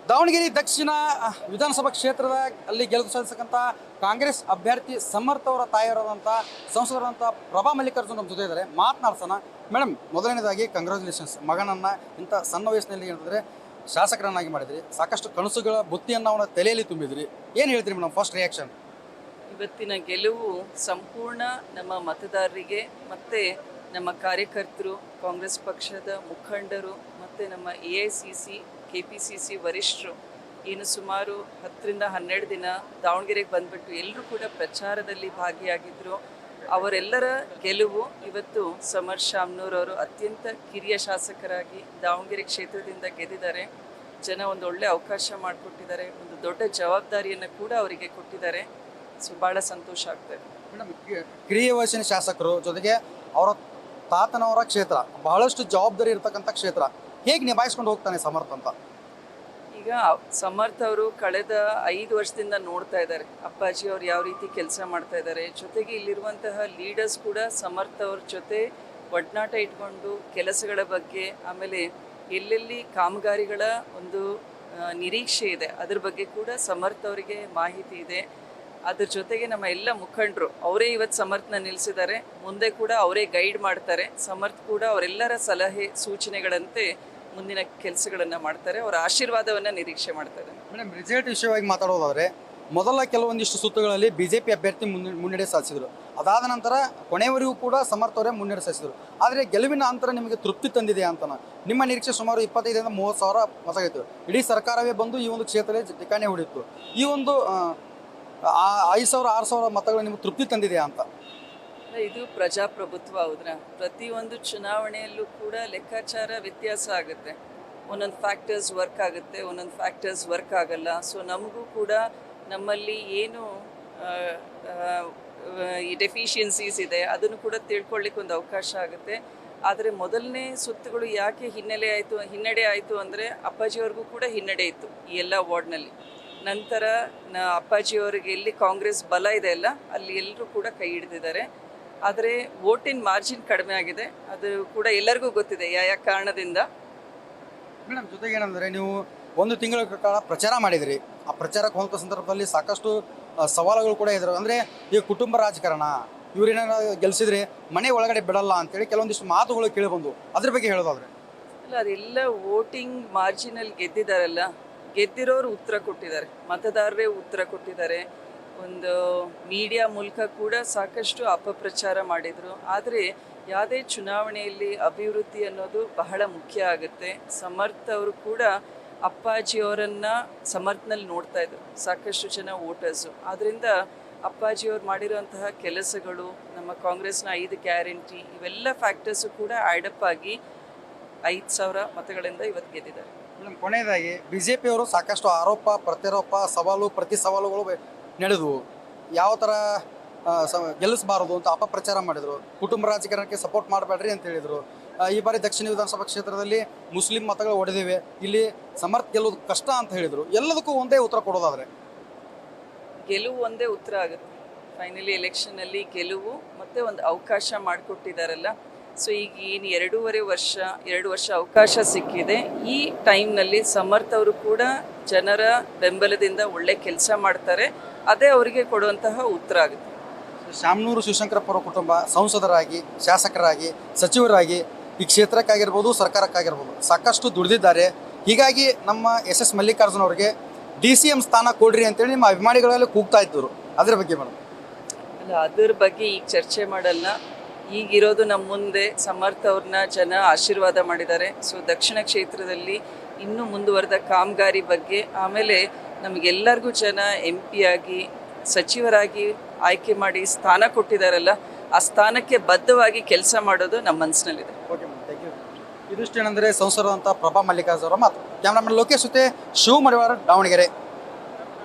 ದಾವಣಗೆರೆ ದಕ್ಷಿಣ ವಿಧಾನಸಭಾ ಕ್ಷೇತ್ರದ ಅಲ್ಲಿ ಗೆಲುವು ಸಾಧಿಸಕ್ಕಂಥ ಕಾಂಗ್ರೆಸ್ ಅಭ್ಯರ್ಥಿ ಸಮರ್ಥ ಅವರ ತಾಯಿಯವರಾದಂಥ ಸಂಸದರಾದಂಥ ಪ್ರಭಾ ಮಲ್ಲಿಕಾರ್ಜುನ್ ನಮ್ಮ ಜೊತೆ ಇದ್ದಾರೆ. ಮಾತನಾಡ್ಸೋಣ. ಮೇಡಮ್, ಮೊದಲನೇದಾಗಿ ಕಂಗ್ರ್ಯಾಚುಲೇಷನ್ಸ್. ಮಗನನ್ನು ಇಂಥ ಸಣ್ಣ ವಯಸ್ಸಿನಲ್ಲಿ ಹೇಳಿದ್ರೆ ಶಾಸಕರನ್ನಾಗಿ ಮಾಡಿದ್ರಿ, ಸಾಕಷ್ಟು ಕನಸುಗಳ ಬುತ್ತಿಯನ್ನು ಅವನ ತಲೆಯಲ್ಲಿ ತುಂಬಿದ್ರಿ. ಏನು ಹೇಳ್ತೀರಿ ಮೇಡಮ್, ಫಸ್ಟ್ ರಿಯಾಕ್ಷನ್? ಇವತ್ತಿನ ಗೆಲುವು ಸಂಪೂರ್ಣ ನಮ್ಮ ಮತದಾರರಿಗೆ ಮತ್ತು ನಮ್ಮ ಕಾರ್ಯಕರ್ತರು, ಕಾಂಗ್ರೆಸ್ ಪಕ್ಷದ ಮುಖಂಡರು ಮತ್ತು ನಮ್ಮ AICC KPCC ವರಿಷ್ಠರು ಏನು ಸುಮಾರು 10ರಿಂದ 12 ದಿನ ದಾವಣಗೆರೆಗೆ ಬಂದ್ಬಿಟ್ಟು ಎಲ್ಲರೂ ಕೂಡ ಪ್ರಚಾರದಲ್ಲಿ ಭಾಗಿಯಾಗಿದ್ದರು. ಅವರೆಲ್ಲರ ಗೆಲುವು ಇವತ್ತು ಸಮರ್ ಶಾಮ್ನೂರವರು ಅತ್ಯಂತ ಕಿರಿಯ ಶಾಸಕರಾಗಿ ದಾವಣಗೆರೆ ಕ್ಷೇತ್ರದಿಂದ ಗೆದ್ದಿದ್ದಾರೆ. ಜನ ಒಂದು ಒಳ್ಳೆ ಅವಕಾಶ ಮಾಡಿಕೊಟ್ಟಿದ್ದಾರೆ, ಒಂದು ದೊಡ್ಡ ಜವಾಬ್ದಾರಿಯನ್ನು ಕೂಡ ಅವರಿಗೆ ಕೊಟ್ಟಿದ್ದಾರೆ. ಸೊ ಭಾಳ ಸಂತೋಷ ಆಗ್ತದೆ. ಮೇಡಮ್, ಕಿರಿಯ ವಯಸ್ಸಿನ ಶಾಸಕರು ಜೊತೆಗೆ ಅವರ ತಾತನವರ ಕ್ಷೇತ್ರ ಬಹಳಷ್ಟು ಜವಾಬ್ದಾರಿ ಇರತಕ್ಕಂಥ ಕ್ಷೇತ್ರ, ಹೇಗೆ ನಿಭಾಯಿಸ್ಕೊಂಡು ಹೋಗ್ತಾನೆ ಸಮರ್ಥ ಅಂತ? ಈಗ ಸಮರ್ಥ ಅವರು ಕಳೆದ 5 ವರ್ಷದಿಂದ ನೋಡ್ತಾ ಇದ್ದಾರೆ ಅಪ್ಪಾಜಿ ಅವ್ರು ಯಾವ ರೀತಿ ಕೆಲಸ ಮಾಡ್ತಾ ಇದ್ದಾರೆ. ಜೊತೆಗೆ ಇಲ್ಲಿರುವಂತಹ ಲೀಡರ್ಸ್ ಕೂಡ ಸಮರ್ಥ ಅವ್ರ ಜೊತೆ ಒಡನಾಟ ಇಟ್ಕೊಂಡು ಕೆಲಸಗಳ ಬಗ್ಗೆ, ಆಮೇಲೆ ಎಲ್ಲೆಲ್ಲಿ ಕಾಮಗಾರಿಗಳ ಒಂದು ನಿರೀಕ್ಷೆ ಇದೆ ಅದ್ರ ಬಗ್ಗೆ ಕೂಡ ಸಮರ್ಥ ಅವರಿಗೆ ಮಾಹಿತಿ ಇದೆ. ಅದ್ರ ಜೊತೆಗೆ ನಮ್ಮ ಎಲ್ಲ ಮುಖಂಡರು ಅವರೇ ಇವತ್ತು ಸಮರ್ಥನ ನಿಲ್ಲಿಸಿದ್ದಾರೆ, ಮುಂದೆ ಕೂಡ ಅವರೇ ಗೈಡ್ ಮಾಡ್ತಾರೆ. ಸಮರ್ಥ ಕೂಡ ಅವರೆಲ್ಲರ ಸಲಹೆ ಸೂಚನೆಗಳಂತೆ ಮುಂದಿನ ಕೆಲಸಗಳನ್ನು ಮಾಡ್ತಾರೆ, ಅವರ ಆಶೀರ್ವಾದವನ್ನು ನಿರೀಕ್ಷೆ ಮಾಡ್ತಾರೆ. ಮೇಡಮ್, ರಿಸಲ್ಟ್ ವಿಷಯವಾಗಿ ಮಾತಾಡೋದಾದರೆ ಮೊದಲ ಕೆಲವೊಂದಿಷ್ಟು ಸುತ್ತುಗಳಲ್ಲಿ BJP ಅಭ್ಯರ್ಥಿ ಮುನ್ನಡೆ ಸಾಧಿಸಿದರು. ಅದಾದ ನಂತರ ಕೊನೆಯವರೆಗೂ ಕೂಡ ಸಮರ್ಥ ಅವರೇ ಮುನ್ನಡೆ ಸಾಧಿಸಿದರು. ಆದರೆ ಗೆಲುವಿನ ಅಂತರ ನಿಮಗೆ ತೃಪ್ತಿ ತಂದಿದೆ ಅಂತ ನಿಮ್ಮ ನಿರೀಕ್ಷೆ ಸುಮಾರು 25ರಿಂದ 30 ಸಾವಿರ ಮತಗಳಿತ್ತು. ಇಡೀ ಸರ್ಕಾರವೇ ಬಂದು ಈ ಒಂದು ಕ್ಷೇತ್ರದಲ್ಲಿ ಠಿಕಾಣಿ ಹೊಡಿತ್ತು. ಈ ಒಂದು 5,000 6,000 ಮತಗಳು ನಿಮಗೆ ತೃಪ್ತಿ ತಂದಿದೆಯಾ ಅಂತ? ಇದು ಪ್ರಜಾಪ್ರಭುತ್ವ ಹೌದ್ರ. ಪ್ರತಿಯೊಂದು ಚುನಾವಣೆಯಲ್ಲೂ ಕೂಡ ಲೆಕ್ಕಾಚಾರ ವ್ಯತ್ಯಾಸ ಆಗುತ್ತೆ. ಒಂದೊಂದು ಫ್ಯಾಕ್ಟರ್ಸ್ ವರ್ಕ್ ಆಗುತ್ತೆ, ಒಂದೊಂದು ಫ್ಯಾಕ್ಟರ್ಸ್ ವರ್ಕ್ ಆಗಲ್ಲ. ಸೊ ನಮಗೂ ಕೂಡ ನಮ್ಮಲ್ಲಿ ಏನು ಈ ಡೆಫಿಷಿಯನ್ಸೀಸ್ ಇದೆ ಅದನ್ನು ಕೂಡ ತಿಳ್ಕೊಳ್ಳಿಕ್ಕೆ ಒಂದು ಅವಕಾಶ ಆಗುತ್ತೆ. ಆದರೆ ಮೊದಲನೇ ಸುತ್ತುಗಳು ಯಾಕೆ ಹಿನ್ನಡೆ ಆಯಿತು ಅಂದರೆ ಅಪ್ಪಾಜಿಯವ್ರಿಗೂ ಕೂಡ ಹಿನ್ನಡೆ ಇತ್ತು ಈ ಎಲ್ಲ ವಾರ್ಡ್ನಲ್ಲಿ. ನಂತರ ಅಪ್ಪಾಜಿಯವರಿಗೆ ಎಲ್ಲಿ ಕಾಂಗ್ರೆಸ್ ಬಲ ಇದೆ ಅಲ್ಲ ಅಲ್ಲಿ ಎಲ್ಲರೂ ಕೂಡ ಕೈ ಹಿಡಿದಿದ್ದಾರೆ. ಆದರೆ ವೋಟಿನ ಮಾರ್ಜಿನ್ ಕಡಿಮೆ ಆಗಿದೆ, ಅದು ಕೂಡ ಎಲ್ಲರಿಗೂ ಗೊತ್ತಿದೆ ಯಾವ ಕಾರಣದಿಂದ. ಮೇಡಮ್, ಜೊತೆಗೆ ಏನಂದರೆ ನೀವು 1 ತಿಂಗಳ ಕಾಲ ಪ್ರಚಾರ ಮಾಡಿದಿರಿ. ಆ ಪ್ರಚಾರಕ್ಕೆ ಹೋದ ಸಂದರ್ಭದಲ್ಲಿ ಸಾಕಷ್ಟು ಸವಾಲುಗಳು ಕೂಡ ಇದ್ರು. ಅಂದರೆ ಈ ಕುಟುಂಬ ರಾಜಕಾರಣ, ಇವರೇನಾರ ಗೆಲ್ಲಿಸಿದ್ರೆ ಮನೆ ಒಳಗಡೆ ಬಿಡಲ್ಲ ಅಂತೇಳಿ ಕೆಲವೊಂದಿಷ್ಟು ಮಾತುಗಳು ಕೇಳಿಬಂದು, ಅದ್ರ ಬಗ್ಗೆ ಹೇಳೋದಾದ್ರೆ? ಅಲ್ಲ, ಅದೆಲ್ಲ ವೋಟಿಂಗ್ ಮಾರ್ಜಿನಲ್ಲಿ ಗೆದ್ದಿದ್ದಾರಲ್ಲ, ಗೆದ್ದಿರೋರು ಉತ್ತರ ಕೊಟ್ಟಿದ್ದಾರೆ, ಮತದಾರರೇ ಉತ್ತರ ಕೊಟ್ಟಿದ್ದಾರೆ. ಒಂದು ಮೀಡಿಯಾ ಮೂಲಕ ಕೂಡ ಸಾಕಷ್ಟು ಅಪಪ್ರಚಾರ ಮಾಡಿದರು. ಆದರೆ ಯಾವುದೇ ಚುನಾವಣೆಯಲ್ಲಿ ಅಭಿವೃದ್ಧಿ ಅನ್ನೋದು ಬಹಳ ಮುಖ್ಯ ಆಗುತ್ತೆ. ಸಮರ್ಥ ಅವರು ಕೂಡ ಅಪ್ಪಾಜಿಯವರನ್ನು ಸಮರ್ಥನಲ್ಲಿ ನೋಡ್ತಾ ಇದ್ರು ಸಾಕಷ್ಟು ಜನ ವೋಟರ್ಸು. ಆದ್ದರಿಂದ ಅಪ್ಪಾಜಿಯವ್ರು ಮಾಡಿರೋಂತಹ ಕೆಲಸಗಳು, ನಮ್ಮ ಕಾಂಗ್ರೆಸ್ನ 5 ಗ್ಯಾರಂಟಿ, ಇವೆಲ್ಲ ಫ್ಯಾಕ್ಟರ್ಸು ಕೂಡ ಆ್ಯಡಪ್ ಆಗಿ 5,000 ಮತಗಳಿಂದ ಇವತ್ತು ಗೆದ್ದಿದ್ದಾರೆ. ಮೇಡಮ್, ಕೊನೆಯದಾಗಿ BJP ಅವರು ಸಾಕಷ್ಟು ಆರೋಪ ಪ್ರತ್ಯಾರೋಪ ಸವಾಲು ಪ್ರತಿ ಸವಾಲುಗಳು ನಡೆದವು. ಯಾವ ಥರ ಗೆಲ್ಲಿಸಬಾರದು ಅಂತ ಅಪಪ್ರಚಾರ ಮಾಡಿದರು. ಕುಟುಂಬ ರಾಜಕಾರಣಕ್ಕೆ ಸಪೋರ್ಟ್ ಮಾಡಬೇಡ್ರಿ ಅಂತ ಹೇಳಿದರು. ಈ ಬಾರಿ ದಕ್ಷಿಣ ವಿಧಾನಸಭಾ ಕ್ಷೇತ್ರದಲ್ಲಿ ಮುಸ್ಲಿಂ ಮತಗಳು ಒಡೆದಿವೆ, ಇಲ್ಲಿ ಸಮರ್ಥ ಗೆಲ್ಲೋದು ಕಷ್ಟ ಅಂತ ಹೇಳಿದರು. ಎಲ್ಲದಕ್ಕೂ ಒಂದೇ ಉತ್ತರ ಕೊಡೋದಾದರೆ? ಗೆಲುವು ಒಂದೇ ಉತ್ತರ ಆಗುತ್ತೆ. ಫೈನಲಿ ಎಲೆಕ್ಷನ್ನಲ್ಲಿ ಗೆಲುವು ಮತ್ತು ಒಂದು ಅವಕಾಶ ಮಾಡಿಕೊಟ್ಟಿದ್ದಾರಲ್ಲ. ಸೊ ಈಗ ಏನು 2 ವರ್ಷ ಅವಕಾಶ ಸಿಕ್ಕಿದೆ. ಈ ಟೈಮ್ನಲ್ಲಿ ಸಮರ್ಥ ಅವರು ಕೂಡ ಜನರ ಬೆಂಬಲದಿಂದ ಒಳ್ಳೆ ಕೆಲಸ ಮಾಡ್ತಾರೆ, ಅದೇ ಅವರಿಗೆ ಕೊಡುವಂತಹ ಉತ್ತರ ಆಗುತ್ತೆ. ಶಾಮನೂರು ಶಿವಶಂಕರಪ್ಪ ಅವರ ಕುಟುಂಬ ಸಂಸದರಾಗಿ, ಶಾಸಕರಾಗಿ, ಸಚಿವರಾಗಿ ಈ ಕ್ಷೇತ್ರಕ್ಕಾಗಿರ್ಬೋದು ಸರ್ಕಾರಕ್ಕಾಗಿರ್ಬೋದು ಸಾಕಷ್ಟು ದುಡಿದಿದ್ದಾರೆ. ಹೀಗಾಗಿ ನಮ್ಮ SS ಮಲ್ಲಿಕಾರ್ಜುನ್ ಅವರಿಗೆ DCM ಸ್ಥಾನ ಕೊಡ್ರಿ ಅಂತೇಳಿ ನಿಮ್ಮ ಅಭಿಮಾನಿಗಳಲ್ಲಿ ಕೂಗ್ತಾ ಇದ್ದರು. ಅದ್ರ ಬಗ್ಗೆ ಮೇಡಮ್? ಅಲ್ಲ, ಅದ್ರ ಬಗ್ಗೆ ಈಗ ಚರ್ಚೆ ಮಾಡಲ್ಲ. ಈಗಿರೋದು ನಮ್ಮ ಮುಂದೆ ಸಮರ್ಥ ಅವ್ರನ್ನ ಜನ ಆಶೀರ್ವಾದ ಮಾಡಿದ್ದಾರೆ. ಸೊ ದಕ್ಷಿಣ ಕ್ಷೇತ್ರದಲ್ಲಿ ಇನ್ನೂ ಮುಂದುವರೆದ ಕಾಮಗಾರಿ ಬಗ್ಗೆ, ಆಮೇಲೆ ನಮಗೆಲ್ಲರಿಗೂ ಜನ MP ಆಗಿ ಸಚಿವರಾಗಿ ಆಯ್ಕೆ ಮಾಡಿ ಸ್ಥಾನ ಕೊಟ್ಟಿದ್ದಾರಲ್ಲ, ಆ ಸ್ಥಾನಕ್ಕೆ ಬದ್ಧವಾಗಿ ಕೆಲಸ ಮಾಡೋದು ನಮ್ಮ ಮನಸ್ಸಿನಲ್ಲಿದೆ. Okay madam, thank you. ಇದಿಷ್ಟೇನೆಂದರೆ ಸಂಸದರಾದಂಥ ಪ್ರಭಾ ಮಲ್ಲಿಕಾರ್ಜುನ್ ಅವರ ಮಾತು. ಕ್ಯಾಮ್ರಾಮನ್ ಲೋಕೇಶ್ ಜೊತೆ ಶಿವ ಮಡಿವಾಳ, ದಾವಣಗೆರೆ.